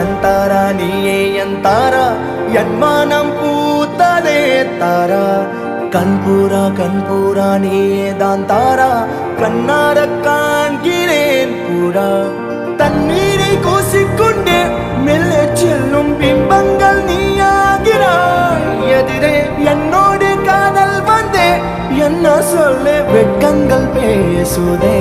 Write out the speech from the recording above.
என் தாரா நீயே என் தாரா என் மானம் பூத்ததே தாரா கண்பூரா நீயே தான் தாரா கண்ணார காண்கிறேன் கூடா தண்ணீரை கூசிக்கொண்டே மெல்ல செல்லும் பிம்பங்கள் நீயாகிறாய் எதிரே என்னோடு காதல் வந்தே என்ன சொல்ல வெட்கங்கள் பேசுதே